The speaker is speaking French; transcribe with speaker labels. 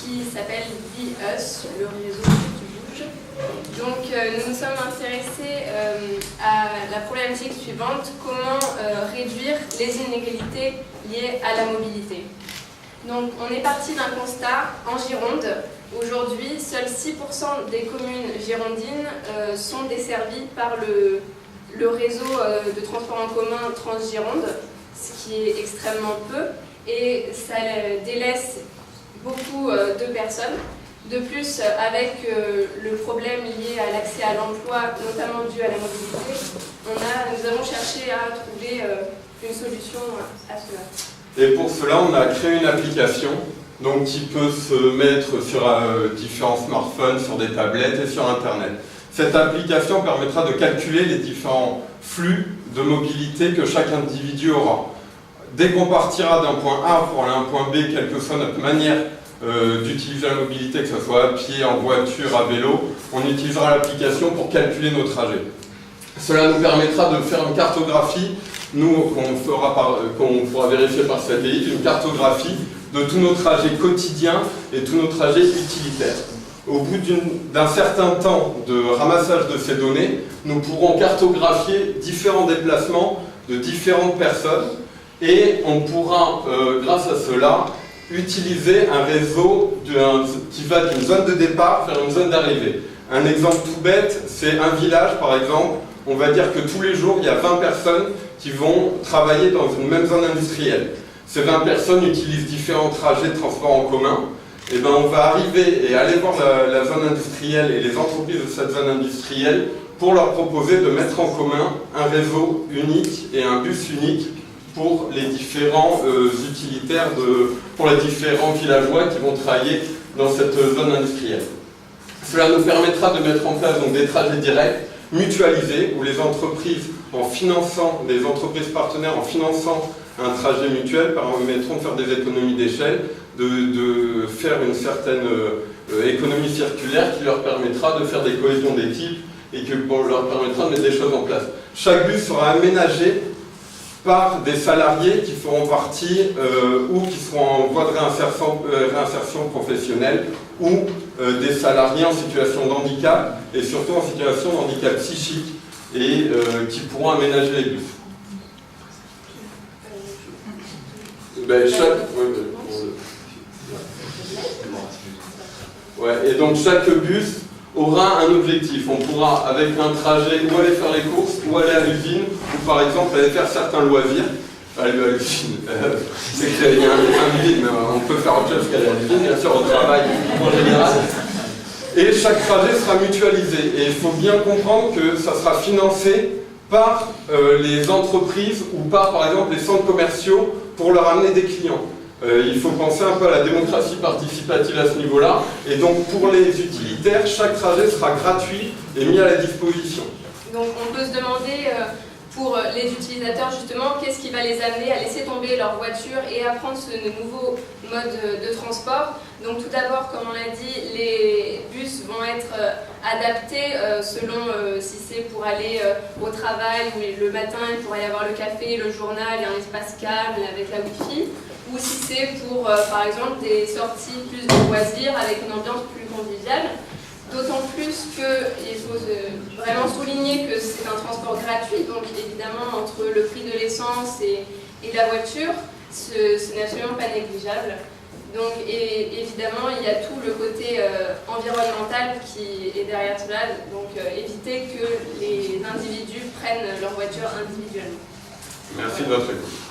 Speaker 1: qui s'appelle Be-Us, le réseau qui bouge. Donc nous nous sommes intéressés à la problématique suivante, comment réduire les inégalités liées à la mobilité. Donc on est parti d'un constat en Gironde. Aujourd'hui, seuls 6% des communes girondines sont desservies par le réseau de transport en commun Transgironde, ce qui est extrêmement peu, et ça délaisse beaucoup de personnes. De plus, avec le problème lié à l'accès à l'emploi, notamment dû à la mobilité, nous avons cherché à trouver une solution à cela.
Speaker 2: Et pour cela, on a créé une application donc, qui peut se mettre sur différents smartphones, sur des tablettes et sur Internet. Cette application permettra de calculer les différents flux de mobilité que chaque individu aura. Dès qu'on partira d'un point A pour aller à un point B, quelle que soit notre manière d'utiliser la mobilité, que ce soit à pied, en voiture, à vélo, on utilisera l'application pour calculer nos trajets. Cela nous permettra de faire une cartographie, qu'on pourra vérifier par satellite, une cartographie de tous nos trajets quotidiens et tous nos trajets utilitaires. Au bout d'un certain temps de ramassage de ces données, nous pourrons cartographier différents déplacements de différentes personnes et on pourra, grâce à cela, utiliser un réseau qui va d'une zone de départ vers une zone d'arrivée. Un exemple tout bête, c'est un village par exemple. On va dire que tous les jours, il y a 20 personnes qui vont travailler dans une même zone industrielle. Ces 20 personnes utilisent différents trajets de transport en commun. Et ben, on va arriver et aller voir la zone industrielle et les entreprises de cette zone industrielle pour leur proposer de mettre en commun un réseau unique et un bus unique pour les différents utilitaires, pour les différents villageois qui vont travailler dans cette zone industrielle. Cela nous permettra de mettre en place donc, des trajets directs, mutualisés, où les entreprises, en finançant, les entreprises partenaires, en finançant un trajet mutuel, permettront de faire des économies d'échelle, de faire une certaine économie circulaire qui leur permettra de faire des cohésions d'équipe et qui leur permettra de mettre des choses en place. Chaque bus sera aménagé par des salariés qui feront partie ou qui seront en voie de réinsertion professionnelle ou des salariés en situation de handicap et surtout en situation de handicap psychique et qui pourront aménager les bus. Et donc chaque bus aura un objectif. On pourra, avec un trajet, ou aller faire les courses, ou aller à l'usine, ou par exemple aller faire certains loisirs. Aller à l'usine, c'est qu'il y a un vide, mais on peut faire autre chose qu'aller à l'usine, bien sûr, au travail en général. Et chaque trajet sera mutualisé. Et il faut bien comprendre que ça sera financé par les entreprises ou par exemple, les centres commerciaux pour leur amener des clients. Il faut penser un peu à la démocratie participative à ce niveau-là. Et donc, pour les utilitaires, chaque trajet sera gratuit et mis à la disposition.
Speaker 1: Donc, on peut se demander, pour les utilisateurs, justement, qu'est-ce qui va les amener à laisser tomber leur voiture et à prendre ce nouveau mode de transport. Donc, tout d'abord, comme on l'a dit, les bus vont être adaptés selon si c'est pour aller au travail, ou le matin, il pourrait y avoir le café, le journal, et un espace calme avec la Wi-Fi. Ou si c'est pour, par exemple, des sorties plus de loisirs avec une ambiance plus conviviale. D'autant plus qu'il faut vraiment souligner que c'est un transport gratuit, donc évidemment, entre le prix de l'essence et la voiture, ce n'est absolument pas négligeable. Donc évidemment, il y a tout le côté environnemental qui est derrière cela, donc éviter que les individus prennent leur voiture individuellement.
Speaker 2: Merci de votre écoute.